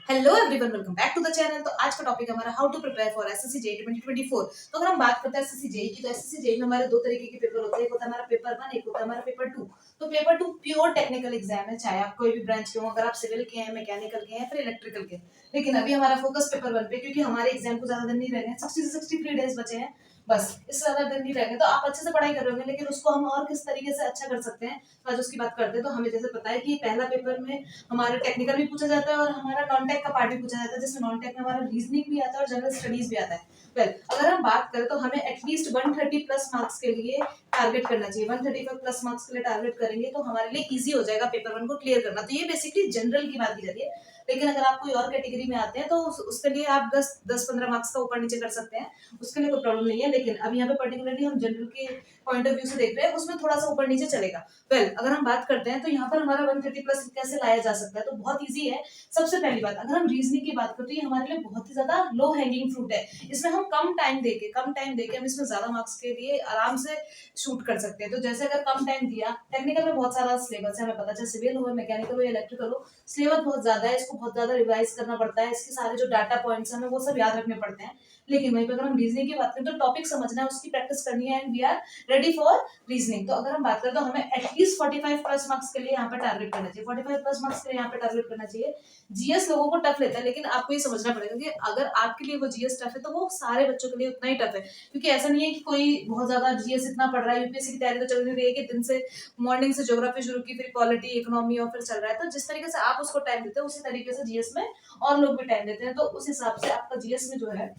Hello everyone, welcome back to the channel. तो आज का टॉपिक हमारा how to prepare for SSC JEE 2024। तो अगर हम बात करते हैं एसएससी जेईई की, तो एसएससी जेईई में हमारे दो तरीके के पेपर होते हैं। एक होता है हमारा पेपर 1, एक होता है हमारा पेपर 2। तो पेपर 2 प्योर टेक्निकल एग्जाम है, चाहे आप कोई भी ब्रांच के हो, अगर आप सिविल के हैं, मैकेनिकल के हैं, फिर इलेक्ट्रिकल के। लेकिन अभी हमारा फोकस पेपर 1 पे, क्योंकि हमारे एग्जाम को ज्यादा दिन नहीं रह गए, 60 से 63 डेज बचे हैं बस। इससे ज्यादा दिन नहीं रह गए। तो आप अच्छे से पढ़ाई कर रहे होंगे, लेकिन उसको हम और किस तरीके से अच्छा कर सकते हैं, तो आज उसकी बात करते हैं। तो हमें जैसे पता है कि पहला पेपर में हमारा टेक्निकल भी पूछा जाता है और हमारा नॉन टेक का पार्ट भी पूछा जाता है, जिसमें नॉन टेक में हमारा रीजनिंग भी आता है और जनरल स्टडीज भी आता है। वेल, अगर हम बात करें तो हमें एटलीस्ट 130 प्लस मार्क्स के लिए टारगेट करना चाहिए। 135 प्लस मार्क्स के लिए टारगेट करेंगे तो हमारे लिए इजी हो जाएगा पेपर 1 को क्लियर करना। तो ये बेसिकली जनरल की बात की जाती है। लेकिन अगर आप कोई और कैटेगरी में आते हैं तो उसके लिए आप 10-15 मार्क्स का ऊपर नीचे कर सकते हैं, उसके लिए कोई प्रॉब्लम नहीं है। लेकिन अब यहाँ पे पर्टिकुलरली हम जनरल के पॉइंट ऑफ व्यू से देख रहे हैं, उसमें थोड़ा सा ऊपर नीचे चलेगा। वेल, अगर हम बात करते हैं तो यहाँ पर हमारा 130 प्लस कैसे लाया जा सकता है, तो बहुत इजी है। सबसे पहली बात, अगर हम रीजनिंग की बात करते हैं, ये हमारे लिए बहुत ही ज्यादा लो हैंगिंग फ्रूट है। इसमें हम कम टाइम देके हम इसमें ज्यादा मार्क्स के लिए आराम से शूट कर सकते हैं। तो जैसे अगर कम टाइम दिया, टेक्निकल में बहुत सारा सिलेबस है, हमें पता है, चाहे सिविल हो, मैकेनिकल हो या इलेक्ट्रिकल हो, सिलेबस बहुत ज्यादा है, इसको बहुत ज्यादा रिवाइज करना पड़ता है, इसके सारे जो डाटा पॉइंट्स हैं हमें वो सब याद रखने पड़ते हैं। लेकिन वहीं पर अगर हम रीजनिंग की बात करें तो टॉपिक समझना है, उसकी प्रैक्टिस करनी है, and we are ready for reasoning. तो अगर हम बात करें तो हमें एटलीस्ट 45 प्लस मार्क्स के लिए यहाँ पर टारगेट करना चाहिए। 45 प्लस मार्क्स के लिए यहाँ पे टारगेट करना चाहिए। जीएस लोगों को टफ लेता है, लेकिन आपको ये समझना पड़ेगा कि अगर आपके लिए वो जीएस टफ है तो वो सारे बच्चों के लिए उतना ही टफ है। क्योंकि ऐसा नहीं है कि कोई बहुत ज्यादा जीएस इतना पढ़ रहा है, यूपीएससी की तैयारी तो चल रही है कि दिन से मॉर्निंग से ज्योग्राफी शुरू की, फिर पॉलिटी, इकोनॉमी और फिर चल रहा है। तो जिस तरीके से आप उसको टाइम देते हैं, उसी तरीके से जीएस में और लोग भी टाइम देते हैं। तो उस हिसाब से आपका जीएस में जो है,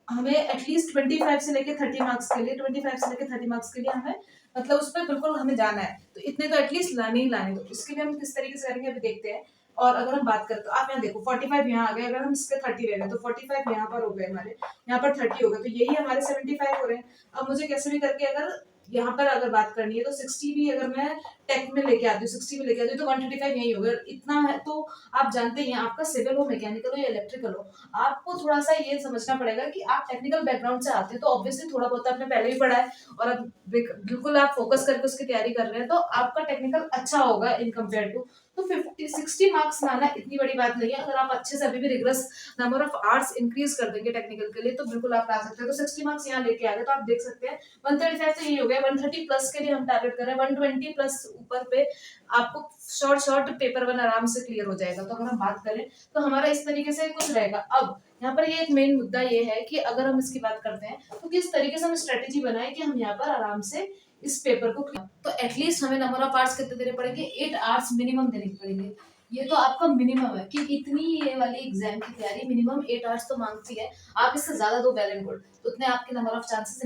हमें एटलीस्ट 25 से लेके 30 मार्क्स के लिए, 25 से लेके 30 मार्क्स के लिए हमें, मतलब उस पर बिल्कुल हमें जाना है। तो इतने तो एटलीस्ट लाने ही लाने। तो इसके लिए हम किस तरीके से करेंगे अभी देखते हैं। और अगर हम बात करें तो आप यहाँ देखो, 45 यहाँ आ गए, अगर हम इसके 30 ले लें तो 45 यहाँ पर हो गए हमारे, यहाँ पर 30 हो गए, तो यही हमारे 75 हो रहे हैं। अब मुझे कैसे भी करके अगर यहाँ पर अगर बात करनी है तो 60 भी अगर मैं टेक में लेके आती हूँ, 60 भी लेके आती हूँ, तो 135 यही हो गया। इतना है तो आप जानते हैं, आपका सिविल हो, मैकेनिकल हो या इलेक्ट्रिकल हो, आपको थोड़ा सा ये समझना पड़ेगा कि आप टेक्निकल बैकग्राउंड से आते हैं, तो ऑब्वियसली थोड़ा बहुत आपने पहले भी पढ़ा है और अब बिल्कुल आप फोकस करके उसकी तैयारी कर रहे हैं, तो आपका टेक्निकल अच्छा होगा इन कंपेयर टू। तो 50-60 मार्क्स लाना इतनी बड़ी बात नहीं है। अगर आप अच्छे से अभी भी रिग्रेस नंबर ऑफ आवर्स इंक्रीज कर देंगे टेक्निकल के लिए, तो बिल्कुल आप ला सकते हैं। तो 60 मार्क्स यहाँ लेके आ गए, तो आप देख सकते हैं 135 से ये हो गया। 130 प्लस के लिए हम टारगेट कर रहे हैं, 120 प्लस ऊपर पे आपको शॉर्ट पेपर 1 आराम से क्लियर हो जाएगा। तो अगर हम बात करें तो हमारा इस तरीके से कुछ रहेगा। अब यहाँ पर ये एक मेन मुद्दा ये है कि अगर हम इसकी बात करते हैं तो किस तरीके से हम स्ट्रेटेजी बनाए कि हम यहाँ पर आराम से इस पेपर को, तो एटलीस्ट हमें नंबर ऑफ आवर्स कितने देने पड़ेंगे, 8 आवर्स मिनिमम देने पड़ेंगे। ये तो आपका मिनिमम है कि इतनी ये वाली एग्जाम की तैयारी मिनिमम 8 आवर्स तो मांगती है। आप इससे ज्यादा दो वेल एंड गुड, तो उतने आपके नंबर ऑफ चांसेस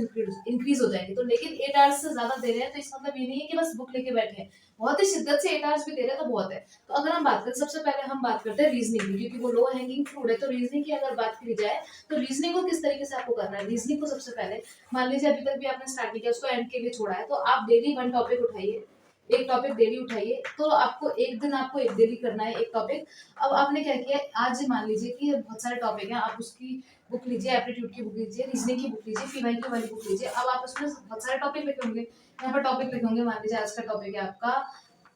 इंक्रीज हो जाएंगे। तो लेकिन 8 आवर्स से ज्यादा दे रहे हैं तो इसका मतलब ये नहीं है कि बस बुक लेके बैठे हैं, बहुत ही शिद्दत से 8 आवर्स भी दे रहे हैं तो बहुत है। तो अगर हम बात करें, सबसे पहले हम बात करते हैं रीजनिंग की, क्योंकि वो लो हैंगिंग फ्रूट है। तो रीजनिंग की अगर बात की जाए तो रीजनिंग को किस तरीके से आपको करना है, रीजनिंग को सबसे पहले, मान लीजिए अभी तक भी आपने स्टार्ट नहीं किया, उसको एंड के लिए छोड़ा है, तो आप डेली 1 टॉपिक उठाइए, एक टॉपिक डेली उठाइए। तो आपको एक दिन आपको एक डेली करना है एक टॉपिक। अब आपने क्या किया, आज मान लीजिए कि बहुत सारे टॉपिक हैं, आप उसकी बुक लीजिए, एप्टीट्यूड की बुक लीजिए, रीजनिंग की बुक लीजिए, पीवाई की वाली बुक लीजिए। अब आप उसमें बहुत सारे टॉपिक लिखे होंगे, यहाँ पर टॉपिक लिखे होंगे, मान लीजिए आज का टॉपिक है आपका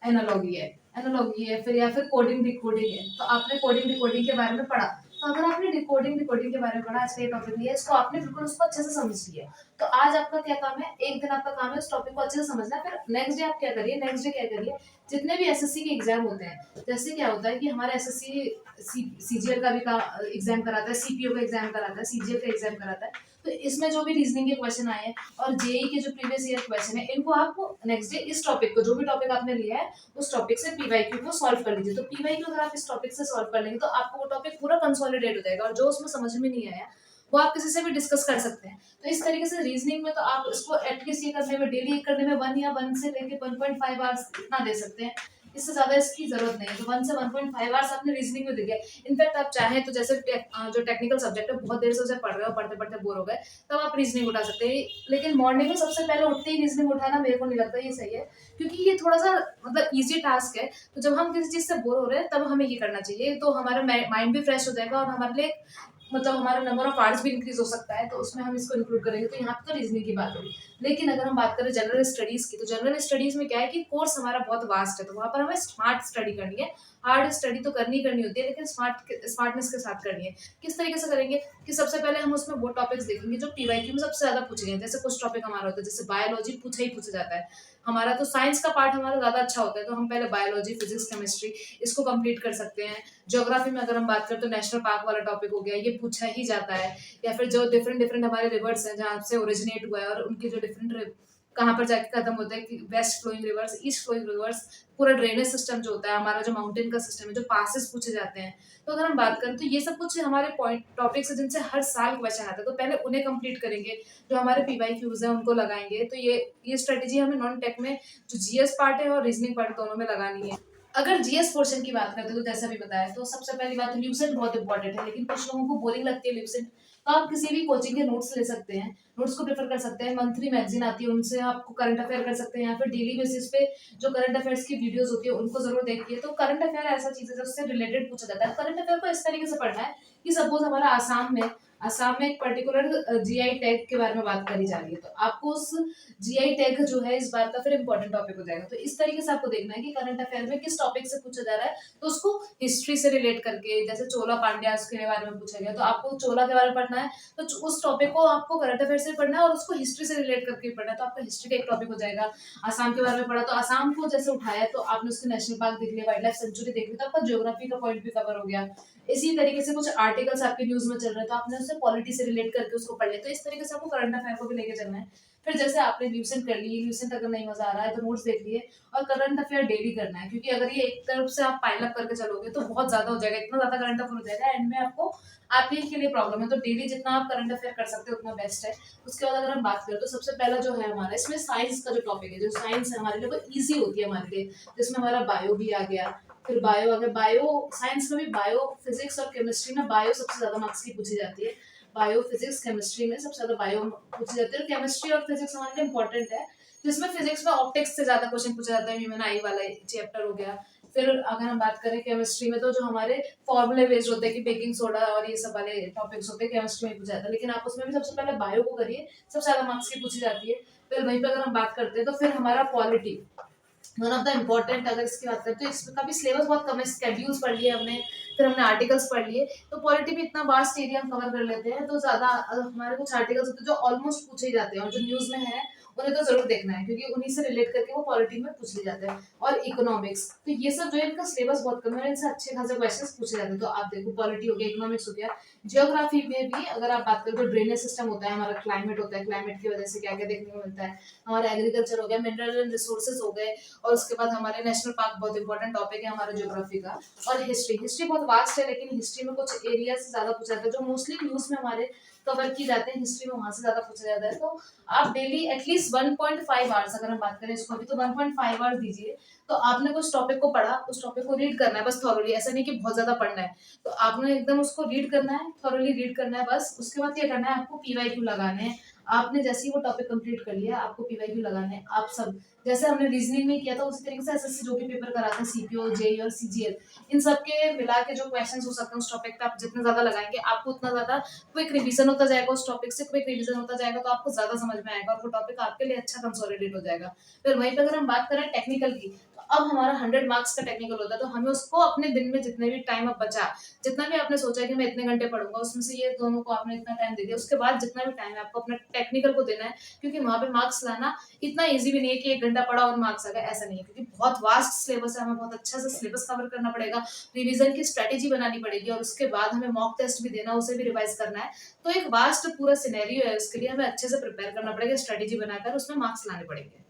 एनालॉगी है, फिर या फिर कोडिंग डिकोडिंग है। तो आपने कोडिंग डिकोडिंग के बारे में पढ़ा, तो अगर आपने डिकोडिंग के बारे में पढ़ा, आज का ये टॉपिक लिया, इसको आपने बिल्कुल उसको अच्छे से समझ लिया। तो आज आपका क्या काम है, एक दिन आपका काम है उस टॉपिक को अच्छे से समझना। फिर नेक्स्ट डे आप क्या करिए, जितने भी एसएससी के एग्जाम होते हैं, जैसे क्या होता है कि हमारा एसएससी सीजीएल का भी एग्जाम कराता है, सीपीओ का एग्जाम कराता है, सीजीएल का एग्जाम कराता है। तो इसमें जो भी रीजनिंग के क्वेश्चन आए हैं और जेई के जो प्रीवियस ईयर क्वेश्चन है, इनको आप नेक्स्ट डे इस टॉपिक को, जो भी टॉपिक आपने लिया है, उस टॉपिक से पीवाईक्यू को सॉल्व कर लीजिए। तो पीवाईक्यू अगर आप इस टॉपिक से सॉल्व कर लेंगे तो आपको वो टॉपिक पूरा कंसोलिडेट हो जाएगा, और जो उसमें समझ में नहीं आया वो आप किसी से भी डिस्कस कर सकते हैं। तो इस तरीके से रीजनिंग में तो आप इसको एटलीस्ट ये करने में, डेली करने में 1 या 1 से लेके 1.5 आवर्स इतना दे सकते हैं। इससे ज्यादा इसकी जरूरत नहीं है। तो 1 से 1.5 आवर्स आपने रीजनिंग में दे दिया। इनफैक्ट आप चाहें तो जैसे जो टेक्निकल सब्जेक्ट है, बहुत देर से उसे पढ़ रहे हो, पढ़ते पढ़ते बोर हो गए, तब आप रीजनिंग उठा सकते हैं। लेकिन मॉर्निंग में सबसे पहले उठते ही रीजनिंग उठाना मेरे को नहीं लगता ये सही है, क्योंकि ये थोड़ा सा मतलब इजी टास्क है। तो जब हम किसी चीज से बोर हो रहे हैं तब हमें ये करना चाहिए, तो हमारा माइंड भी फ्रेश हो जाएगा और हमारे लिए मतलब हमारा नंबर ऑफ आवर्स भी इंक्रीज हो सकता है, तो उसमें हम इसको इंक्लूड करेंगे। तो यहाँ पे तो रीजनिंग की बात होगी। लेकिन अगर हम बात करें जनरल स्टडीज की, तो जनरल स्टडीज में क्या है कि कोर्स हमारा बहुत वास्ट है, तो वहाँ पर हमें स्मार्ट स्टडी करनी है। हार्ड स्टडी तो करनी होती है, लेकिन स्मार्टनेस के साथ करनी है। किस तरीके से करेंगे कि सबसे पहले हम उसमें वो टॉपिक्स देखेंगे जो पीवाईक्यू में सबसे ज्यादा पूछे गए हैं। जैसे कुछ टॉपिक हमारा होता है, जैसे बायोलॉजी पूछा ही पूछा जाता है। हमारा तो साइंस का पार्ट हमारा ज्यादा अच्छा होता है, तो हम पहले बायोलॉजी, फिजिक्स, केमिस्ट्री इसको कंप्लीट कर सकते हैं। ज्योग्राफी में अगर हम बात करें तो नेशनल पार्क वाला टॉपिक हो गया, ये पूछा ही जाता है। या फिर जो डिफरेंट डिफरेंट हमारे रिवर्स हैं जहाँ से ओरिजिनेट हुआ है और उनके जो डिफरेंट कहाँ पर जाके खत्म होता है, कि west flowing rivers, east flowing rivers, पूरा ड्रेनेज सिस्टम जो होता है हमारा, जो माउंटेन का सिस्टम है, जो पासेस पूछे जाते हैं। तो अगर हम बात करें तो ये सब कुछ हमारे पॉइंट टॉपिक्स है जिनसे हर साल क्वेश्चन आता है, तो पहले उन्हें कंप्लीट करेंगे। जो हमारे पीवाईक्यूज है उनको लगाएंगे। तो ये स्ट्रेटेजी हमें नॉन टेक में जो जीएस पार्ट है और रीजनिंग पार्ट दोनों में लगानी है। अगर जीएस पोर्शन की बात करते हैं तो जैसा भी बताया, तो सबसे पहली बात तो ल्यूसेंट बहुत इंपॉर्टेंट है, लेकिन कुछ लोगों को बोरिंग लगती है ल्यूसेंट। तो आप किसी भी कोचिंग के नोट्स ले सकते हैं, नोट्स को प्रेफर कर सकते हैं। मंथली मैगजीन आती है, उनसे आपको करंट अफेयर कर सकते हैं, या फिर डेली बेसिस पे जो करंट अफेयर्स की वीडियोस होती है उनको जरूर देखिए। तो करंट अफेयर ऐसा चीज है जिससे रिलेटेड पूछा जाता है। करंट अफेयर को इस तरीके से पढ़ना है कि सपोज हमारा आसाम में एक पर्टिकुलर जीआई टैग के बारे में बात करी जा रही है, तो आपको उस जीआई टैग जो है इस बार का फिर इंपॉर्टेंट टॉपिक हो जाएगा। तो इस तरीके से आपको देखना है कि करंट अफेयर में किस टॉपिक से पूछा जा रहा है, तो उसको हिस्ट्री से रिलेट करके, जैसे चोला पांड्या के बारे में पूछा गया तो आपको चोला के बारे में पढ़ना है, तो उस टॉपिक को आपको करंट अफेयर से पढ़ना है और उसको हिस्ट्री से रिलेट करके पढ़ना है। तो आपका हिस्ट्री का एक टॉपिक हो जाएगा। आसाम के बारे में पढ़ा तो आसाम को जैसे उठाया तो आपने उसके नेशनल पार्क देख लिया, वाइल्ड लाइफ सेंचुरी देख ली, तो आपका ज्योग्राफी का पॉइंट भी कवर हो गया। इसी तरीके से कुछ आर्टिकल्स आपके न्यूज में चल रहे हैं तो आपने उससे पॉलिटी से रिलेट करके उसको पढ़ लिया। तो इस तरीके से आपको करंट अफेयर को भी लेके चलना है। फिर जैसे आपने ल्यूसेंट कर ली, ल्यूसेंट अगर नहीं मजा आ रहा है तो नोट्स देख लिए, और करंट अफेयर डेली करना है, क्योंकि अगर ये एक तरफ से आप पाइल अप करके चलोगे तो बहुत ज्यादा हो जाएगा, इतना ज्यादा करंट अफेयर हो जाएगा, एंड में आपको आपके ही के लिए प्रॉब्लम है। तो डेली जितना आप करंट अफेयर कर सकते हो उतना बेस्ट है। उसके बाद अगर हम बात करें तो सबसे पहला जो है हमारा, इसमें साइंस का जो टॉपिक है, जो साइंस है हमारे लिए वो ईजी होती है हमारे लिए, जिसमें हमारा बायो भी आ गया। फिर बायो, अगर बायो साइंस में भी बायो, फिजिक्स और केमिस्ट्री में बायो सबसे ज्यादा मार्क्स की पूछी जाती है। बायो, फिजिक्स, केमिस्ट्री में सबसे ज्यादा बायो पूछी जाती है। केमिस्ट्री और फिजिक्स हमारे लिए इंपॉर्टेंट है, जिसमें फिजिक्स में ऑप्टिक्स से ज्यादा क्वेश्चन पूछा जाता है, ह्यूमन आई वाला चैप्टर हो गया। फिर अगर हम बात करें केमिस्ट्री में, तो जो हमारे फॉर्मूले बेस्ड होते हैं कि बेकिंग सोडा और ये सब वाले टॉपिक्स होते हैं, केमिस्ट्री में पूछा जाता है। लेकिन आप उसमें भी सबसे पहले बायो को करिए, सबसे ज्यादा मार्क्स की पूछी जाती है। फिर वहीं पर अगर हम बात करते हैं तो फिर हमारा polity, one of the important, अगर इसकी बात करें तो इसका भी सिलेबस बहुत कम है। स्केड्यूल्स पढ़ लिए हमने, फिर हमने आर्टिकल्स पढ़ लिए। तो पॉलिटी भी इतना वास्ट एरिया हम कवर कर लेते हैं, तो ज्यादा हमारे कुछ आर्टिकल्स होते हैं जो ऑलमोस्ट पूछे ही जाते हैं और जो न्यूज में है उन्हें तो जरूर देखना है, क्योंकि उन्हीं से रिलेट करके वो पॉलिटी में पूछ लिए जाते हैं। और इकोनॉमिक्स, तो ये सब जो है इनका सिलेबस बहुत कम है, इनसे अच्छे खासे क्वेश्चंस पूछे जाते हैं। तो आप देखो, पॉलिटी हो गया, इकोनॉमिक्स हो गया। जियोग्राफी में भी अगर आप बात करें तो ड्रेनेज सिस्टम होता है हमारा, क्लाइमेट होता है, क्लाइमेट की वजह से क्या क्या देखने को मिलता है, हमारा एग्रीकल्चर हो गया, मिनरल एंड रिसोर्सेज हो गए, और उसके बाद हमारे नेशनल पार्क बहुत इंपॉर्टेंट टॉपिक है हमारा ज्योग्राफी का। और हिस्ट्री बहुत वास्ट है, लेकिन हिस्ट्री में कुछ एरिया से ज्यादा पूछा जाता है जो मोस्टली न्यूज में हमारे कवर की जाते हैं, हिस्ट्री में वहां से ज्यादा पूछा जाता है। तो आप डेली एटलीस्ट 1.5 आवर्स, अगर हम बात करें इसको भी, तो 1.5 आवर्स दीजिए। तो आपने कुछ टॉपिक को पढ़ा, उस टॉपिक को रीड करना है बस थॉरोली, ऐसा नहीं कि बहुत ज्यादा पढ़ना है। तो आपने एकदम उसको रीड करना है, थॉरोली रीड करना है बस। उसके बाद क्या करना है, आपको पीवाईक्यू लगाने हैं। आपने जैसे ही वो टॉपिक कंप्लीट कर लिया, आपको पीवाईक्यू लगाने हैं। आप सब जैसे हमने रीजनिंग में किया था उसी तरीके से एसएससी जो भी पेपर कराते हैं, सीपीओ, जेई और सीजीएल, इन सब के मिला के जो क्वेश्चंस हो सकते हैं उस टॉपिक पे, आप जितने ज्यादा लगाएंगे आपको उतना ज्यादा क्विक रिवीजन होता जाएगा, उस टॉपिक से क्विक रिवीजन होता जाएगा, तो आपको ज्यादा समझ में आएगा और वो टॉपिक आपके लिए अच्छा कंसोलिडेट हो जाएगा। फिर वहीं पे अगर हम बात करें टेक्निकल की, तो अब हमारा 100 मार्क्स का टेक्निकल होता है, तो हमें उसको अपने दिन में जितने भी टाइम अब बचा, जितना भी आपने सोचा है कि मैं इतने घंटे पढ़ूंगा, उसमें से ये दोनों को आपने इतना टाइम दे दिया, उसके बाद जितना भी टाइम है आपको अपने टेक्निकल को देना है। क्योंकि वहां पे मार्क्स लाना इतना इजी भी नहीं है कि 1 घंटा पढ़ा और मार्क्स आ गए, ऐसा नहीं है, क्योंकि बहुत वास्ट सिलेबस है, हमें बहुत अच्छा से सिलेबस कवर करना पड़ेगा, रिवीजन की स्ट्रेटेजी बनानी पड़ेगी, और उसके बाद हमें मॉक टेस्ट भी देना, उसे भी रिवाइज करना है। तो एक वास्ट पूरा सिनेरियो है, उसके लिए हमें अच्छे से प्रिपेयर करना पड़ेगा, स्ट्रेटेजी बनाकर उसमें मार्क्स लाने पड़ेंगे।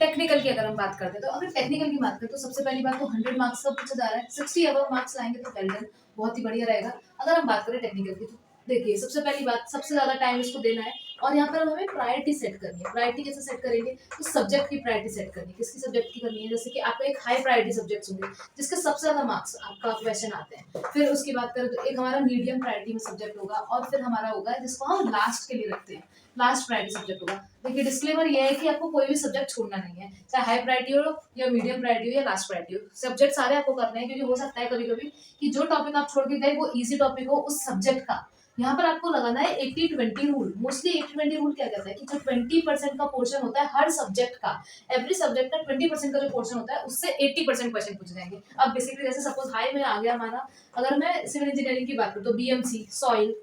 टेक्निकल की अगर हम बात करते हैं, तो अगर टेक्निकल की बात करें तो सबसे पहली बात तो 100 मार्क्स का पूछा जा रहा है, 60 अबव मार्क्स लाएंगे तो वेल डन, बहुत ही बढ़िया रहेगा। अगर हम बात करें टेक्निकल की, तो देखिए सबसे पहली बात, सबसे ज्यादा टाइम इसको देना है, और यहाँ पर हमें प्रायोरिटी सेट करनी है। प्रायोरिटी कैसे सेट करेंगे, तो सब्जेक्ट की प्रायोरिटी सेट करनी है। किसकी सब्जेक्ट की करनी है, जैसे कि आपका एक हाई प्रायोरिटी सब्जेक्ट होंगे जिसके सबसे ज्यादा मार्क्स आपका क्वेश्चन आते हैं। फिर उसकी बात करें तो एक हमारा मीडियम प्रायोरिटी में सब्जेक्ट होगा, और फिर हमारा होगा जिसको हम लास्ट के लिए रखते हैं, लास्ट प्रायोरिटी सब्जेक्ट होगा। देखिए डिस्क्लेमर ये है कि आपको कोई भी सब्जेक्ट छोड़ना नहीं है, चाहे हाई प्रायोरिटी हो या मीडियम प्रायोरिटी हो या लास्ट प्रायोरिटी हो, सब्जेक्ट सारे आपको करने हैं। क्योंकि हो सकता है कभी कभी कि जो टॉपिक आप छोड़ के गए वो इजी टॉपिक हो उस सब्जेक्ट का, यहाँ पर आपको लगाना है 80-20 रूल। मोस्टली 80-20 रूल क्या कहता है कि जो 20% का पोर्शन होता है हर सब्जेक्ट का, एवरी सब्जेक्ट का 20% का जो पोर्शन होता है उससे 80% क्वेश्चन पूछे जाएंगे। अब बेसिकली जैसे सपोज हाई में आ गया हमारा, अगर मैं सिविल इंजीनियरिंग की बात करूँ तो बीएमसी सॉइल,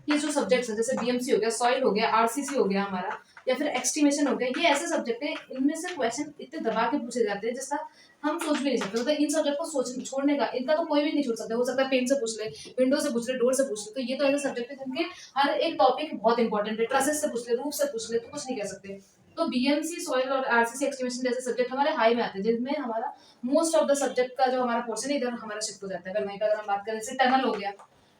ये जो सब्जेक्ट्स हैं जैसे बीएमसी हो गया, सॉइल हो गया, आरसीसी हो गया हमारा, या फिर एक्सटीमेशन हो गया, ये ऐसे सब्जेक्ट है इनमें से क्वेश्चन इतने दबा के पूछे जाते हैं जिसका हम सोच भी नहीं सकते। मतलब इन सब्जेक्ट को सोच छोड़ने का इनका तो कोई भी नहीं छोड़ सकता। हो सकता है पेन से पूछ ले, विंडो से पूछ ले, डोर से पूछ ले, तो ये तो ऐसे सब्जेक्ट है जिनके हर एक टॉपिक बहुत इंपॉर्टेंट है। ट्रसेस से पूछ ले, रूफ से पूछ ले, तो कुछ नहीं कह सकते। तो बीएमसी सॉइल और आरसीसी एक्सटीमेशन जैसे सब्जेक्ट हमारे हाई में आते हैं, जिनमें हमारा मोस्ट ऑफ द सब्जेक्ट का जो हमारा पोर्शन है इधर हमारा शिफ्ट हो जाता है। अगर वहीं पर अगर हम बात करें जैसे टनल हो गया,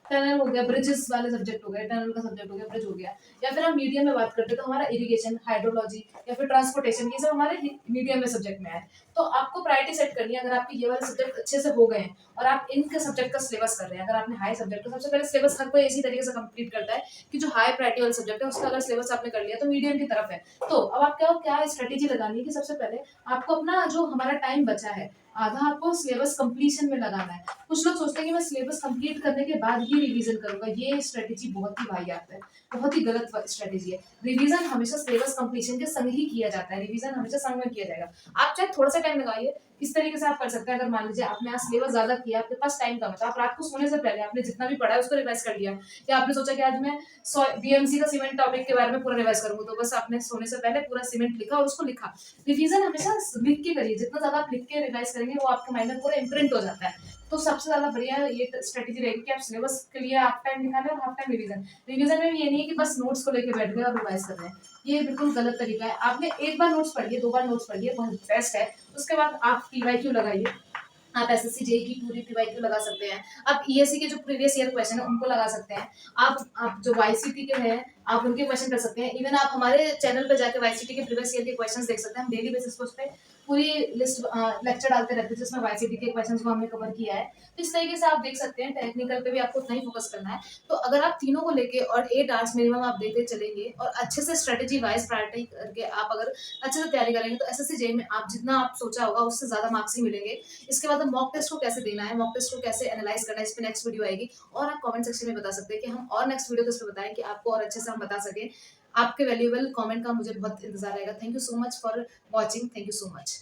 टनल हो गया, ब्रिजेस वाले सब्जेक्ट हो गए, टनल का सब्जेक्ट हो गया, ब्रिज हो गया, या फिर हम मीडियम में बात करते हैं तो हमारा इरिगेशन, हाइड्रोलॉजी या फिर ट्रांसपोर्टेशन, ये सब हमारे मीडियम में सब्जेक्ट में आए। तो आपको प्रायोरिटी सेट करनी है। अगर आपके ये वाले सब्जेक्ट अच्छे से हो गए हैं और आप इनके सब्जेक्ट का सिलेबस कर रहे हैं, अगर आपने हाई सब्जेक्ट तो सबसे पहले सिलेबस हर कोई इसी तरीके से कंप्लीट करता है कि जो हाई प्रायोरिटी वाला सब्जेक्ट है उसका अगर सिलेबस आपने कर लिया तो मीडियम की तरफ है। तो अब आप क्या स्ट्रेटेजी लगानी है कि सबसे पहले आपको अपना जो हमारा टाइम बचा है आधा आपको सिलेबस कंप्लीशन में लगाना है। कुछ लोग सोचते हैं कि मैं सिलेबस कंप्लीट करने के बाद ही रिवीजन करूंगा, ये स्ट्रेटेजी बहुत ही वाहियात है, बहुत ही गलत स्ट्रेटेजी है। रिवीजन हमेशा सिलेबस कंप्लीशन के संग ही किया जाता है, रिवीजन हमेशा संग में किया जाएगा। आप चाहे थोड़ा सा टाइम लगाइए, इस तरीके से आप कर सकते हैं। अगर मान लीजिए आपने आज सिलेबस ज्यादा किया, आपके पास टाइम कम है, तो आप रात को सोने से पहले आपने जितना भी पढ़ा है उसको रिवाइज कर लिया, या आपने सोचा कि आज मैं बीएमसी का सीमेंट टॉपिक के बारे में पूरा रिवाइज करूंगा, तो बस आपने सोने से पहले पूरा सीमेंट लिखा और उसको लिखा। रिवीजन हमेशा लिख के करिए, जितना ज्यादा आप लिख के रिवाइज करेंगे वो आपके माइंड में पूरा इम्प्रिंट हो जाता है। तो सबसे ज्यादा बढ़िया ये स्ट्रेटेजी रहेगी कि आप सिलेबस के लिए हाफ टाइम निकालें और हाफ टाइम रिवीजन। रिवीजन में भी ये नहीं है कि बस नोट्स को लेके बैठ गए और रिवाइज कर रहे हैं, ये बिल्कुल गलत तरीका है। आपने एक बार नोट्स पढ़ लिए, दो बार नोट्स पढ़ लिए, बहुत बेस्ट है। उसके बाद आप पीवाईक्यू लगाइए, आप एसएससी जेई की पूरी पीवाईक्यू लगा सकते हैं। आप ईएससी के जो प्रीवियस ईयर क्वेश्चन है उनको लगा सकते हैं। आप जो वाईसीटी के हैं आप उनके क्वेश्चन कर सकते हैं। इवन आप हमारे चैनल पर जाकर वाईसीटी के प्रीवियस ईयर के क्वेश्चंस देख सकते हैं। हम डेली बेसिस पे उस पर पूरी लिस्ट लेक्चर डालते रहते हैं जिसमें वाईसीटी के क्वेश्चंस को हमने कवर किया है। तो इस तरीके से आप देख सकते हैं। टेक्निकल पे भी आपको उतना ही फोकस करना है। तो अगर आप तीनों को लेके और 8 आवर्स मिनिमम आप देते चलेंगे और अच्छे से स्ट्रेटेजी वाइज प्रायोरिटी करके आप अगर अच्छे से तैयारी करेंगे तो एसएससी जेई में आप जितना आप सोचा होगा उससे ज्यादा मार्क्स ही मिलेंगे। इसके बाद मॉक टेस्ट को कैसे देना है, मॉक टेस्ट को कैसे एनालाइज करना है, इस पे नेक्स्ट वीडियो आएगी। और आप कमेंट सेक्शन में बता सकते हैं कि हम और नेक्स्ट वीडियो किस पे बताएं कि आपको और अच्छे से हम बता सके। आपके वैल्यूएबल कमेंट का मुझे बहुत इंतजार रहेगा। Thank you so much for watching, thank you so much.